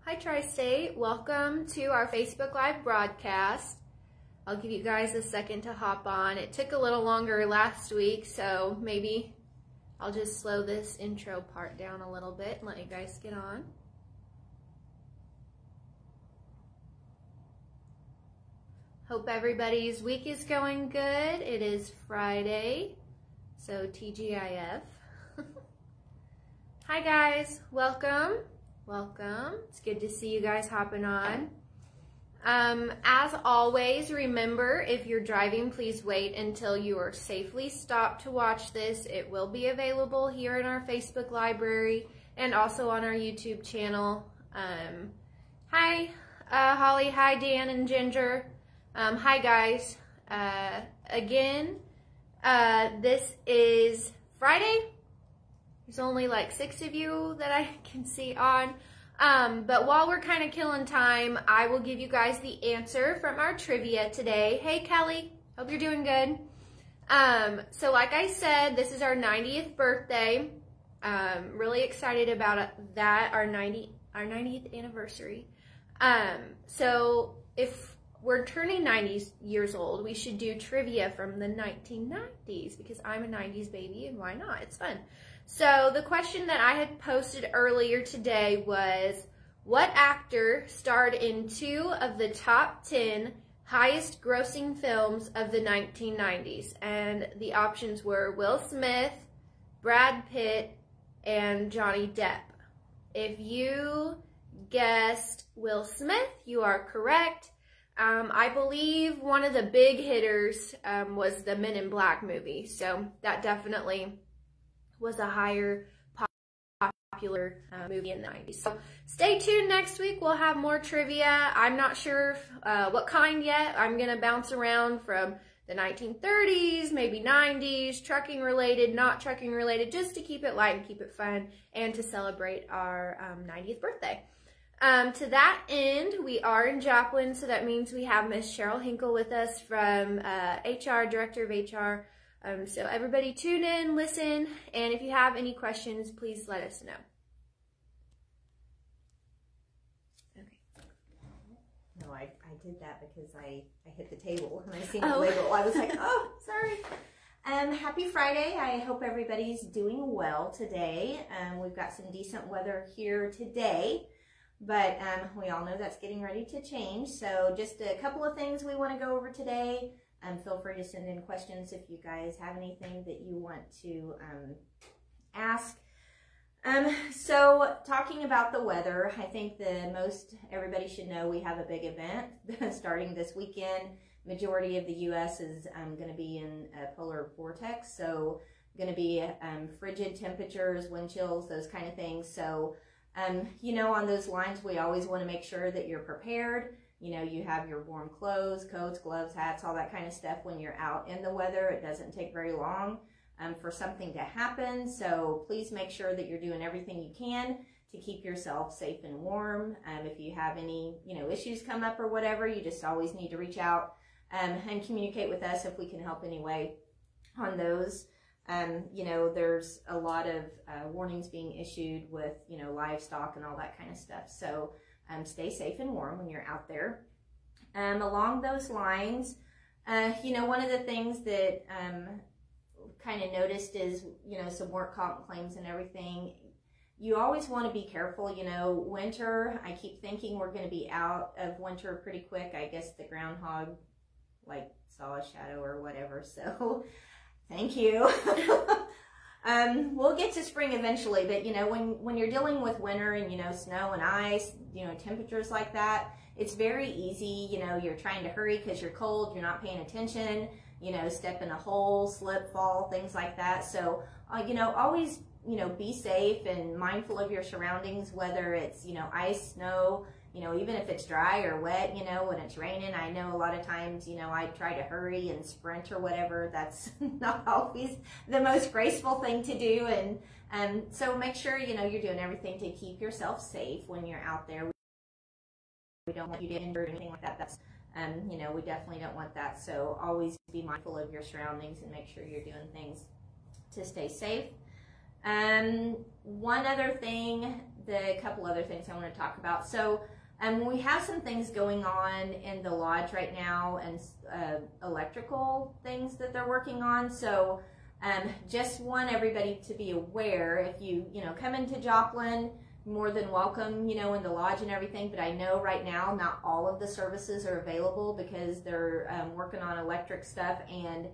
Hi Tri-State, welcome to our Facebook Live broadcast. I'll give you guys a second to hop on. It took a little longer last week, so maybe I'll just slow this intro part down a little bit and let you guys get on. Hope everybody's week is going good. It is Friday, so TGIF. Hi guys, welcome. Welcome. It's good to see you guys hopping on. As always, remember, if you're driving, please wait until you are safely stopped to watch this. It will be available here in our Facebook library and also on our YouTube channel. Hi, Holly. Hi, Dan and Ginger. Hi, guys. Again, this is Friday. There's only like 6 of you that I can see on. But while we're kind of killing time, I will give you guys the answer from our trivia today. Hey, Kelly. Hope you're doing good. So like I said, this is our 90th birthday. Really excited about that, our 90th anniversary. So if we're turning 90 years old, we should do trivia from the 1990s because I'm a 90s baby and why not? It's fun. So the question that I had posted earlier today was, what actor starred in 2 of the top 10 highest grossing films of the 1990s? And the options were Will Smith, Brad Pitt, and Johnny Depp. If you guessed Will Smith, you are correct. I believe one of the big hitters was the Men in Black movie, so that definitely was a higher popular movie in the 90s. So stay tuned next week. We'll have more trivia. I'm not sure what kind yet. I'm going to bounce around from the 1930s, maybe 90s, trucking related, not trucking related, just to keep it light and keep it fun and to celebrate our 90th birthday. To that end, we are in Joplin, so that means we have Miss Cheryl Hinkle with us from HR, Director of HR. So everybody tune in, listen, and if you have any questions, please let us know. Okay. No, I did that because I hit the table and I seen the wiggle. I was like, oh, sorry. Happy Friday. I hope everybody's doing well today. We've got some decent weather here today, but we all know that's getting ready to change. So just a couple of things we want to go over today. Feel free to send in questions if you guys have anything that you want to ask. So talking about the weather, I think everybody should know we have a big event starting this weekend. Majority of the U.S. is going to be in a polar vortex, so going to be frigid temperatures, wind chills, those kind of things. So, you know, on those lines, we always want to make sure that you're prepared. You know, you have your warm clothes, coats, gloves, hats, all that kind of stuff when you're out in the weather. It doesn't take very long for something to happen. So please make sure that you're doing everything you can to keep yourself safe and warm. If you have any, issues come up or whatever, you just always need to reach out and communicate with us if we can help anyway on those. There's a lot of warnings being issued with, livestock and all that kind of stuff. So stay safe and warm when you're out there. Along those lines, one of the things that kind of noticed is, some work comp claims and everything. You always want to be careful. Winter, I keep thinking we're going to be out of winter pretty quick. I guess the groundhog saw a shadow or whatever. So thank you. We'll get to spring eventually, but when you're dealing with winter and snow and ice, temperatures like that, it's very easy. You're trying to hurry because you're cold, you're not paying attention, step in a hole, slip, fall, things like that. So always be safe and mindful of your surroundings, whether it's ice, snow, even if it's dry or wet, when it's raining. I know a lot of times, I try to hurry and sprint or whatever. That's not always the most graceful thing to do. And so make sure, you're doing everything to keep yourself safe when you're out there. We don't want you to get injured or anything like that. That's, we definitely don't want that. So always be mindful of your surroundings and make sure you're doing things to stay safe. One other thing the couple other things I want to talk about. So we have some things going on in the lodge right now, and electrical things that they're working on. So just want everybody to be aware, if you come into Joplin, more than welcome, in the lodge and everything. But I know right now not all of the services are available because they're working on electric stuff, and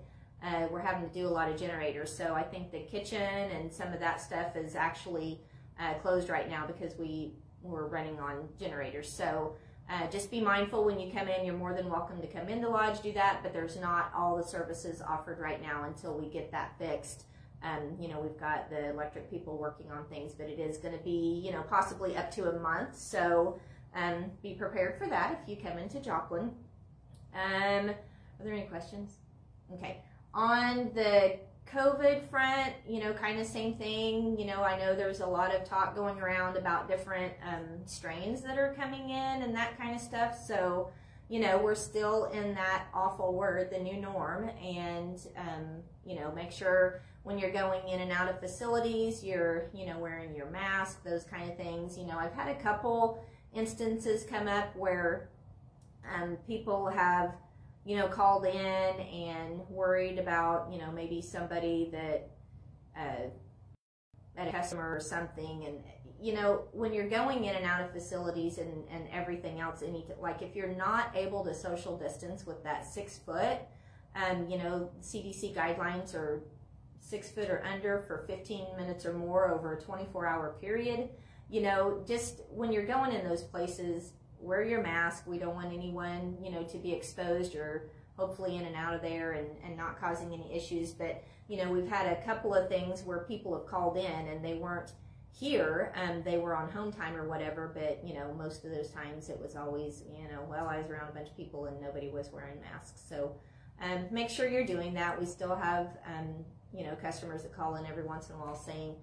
we're having to do a lot of generators. So I think the kitchen and some of that stuff is actually closed right now because we're running on generators. So just be mindful when you come in. You're more than welcome to come in the lodge, do that, but there's not all the services offered right now until we get that fixed. We've got the electric people working on things, but it is going to be, possibly up to a month. So be prepared for that if you come into Joplin. Are there any questions? Okay. On the COVID front, kind of same thing. I know there's a lot of talk going around about different strains that are coming in and that kind of stuff. So, we're still in that awful word, the new norm. And, make sure when you're going in and out of facilities, you're, wearing your mask, those kind of things. I've had a couple instances come up where people have called in and worried about, maybe somebody that, at a customer or something. And, when you're going in and out of facilities and everything else, like if you're not able to social distance with that 6 foot, CDC guidelines are 6 foot or under for 15 minutes or more over a 24-hour period. Just when you're going in those places, wear your mask. We don't want anyone, to be exposed or hopefully in and out of there and not causing any issues. But, we've had a couple of things where people have called in and they weren't here. They were on home time or whatever, but, most of those times it was always, I was around a bunch of people and nobody was wearing masks. So make sure you're doing that. We still have, customers that call in every once in a while saying,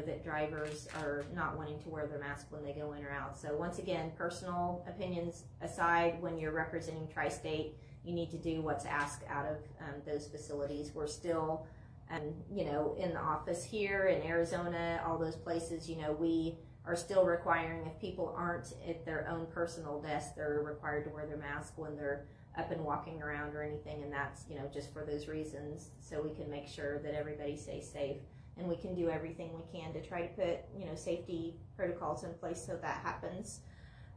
that drivers are not wanting to wear their mask when they go in or out. So once again, personal opinions aside, when you're representing Tri-State, you need to do what's asked out of those facilities. We're still, in the office here in Arizona, all those places, we are still requiring, if people aren't at their own personal desk, they're required to wear their mask when they're up and walking around or anything. And that's, just for those reasons, so we can make sure that everybody stays safe. And we can do everything we can to try to put, safety protocols in place so that happens.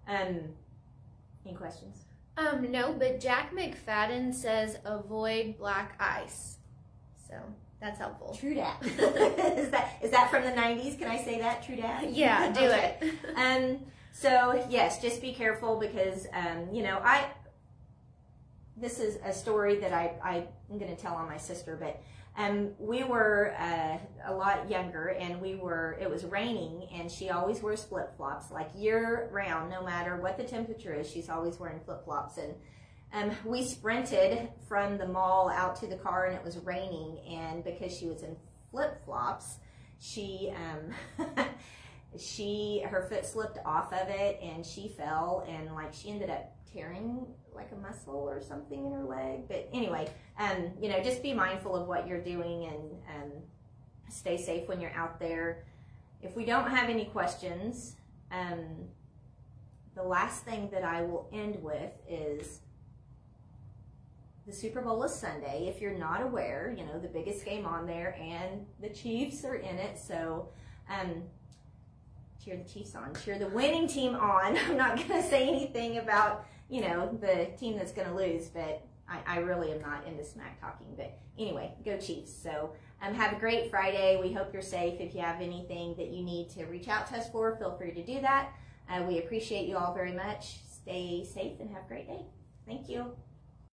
Any questions? No, but Jack McFadden says avoid black ice. So that's helpful. True dat. Is that from the 90s? Can I say that? True dat? Yeah, do it. So yes, just be careful because, this is a story that I'm going to tell on my sister, but we were a lot younger, and it was raining, and she always wears flip-flops, like year-round, no matter what the temperature is, she's always wearing flip-flops. And we sprinted from the mall out to the car, and it was raining, and because she was in flip-flops, her foot slipped off of it, and she fell, and she ended up tearing like a muscle or something in her leg. But anyway, just be mindful of what you're doing and stay safe when you're out there. If we don't have any questions, the last thing that I will end with is the Super Bowl is Sunday. If you're not aware, the biggest game on there, and the Chiefs are in it. So cheer the Chiefs on, cheer the winning team on. I'm not going to say anything about the team that's going to lose, but I really am not into smack talking. But anyway, go Chiefs. So have a great Friday. We hope you're safe. If you have anything that you need to reach out to us for, feel free to do that. We appreciate you all very much. Stay safe and have a great day. Thank you.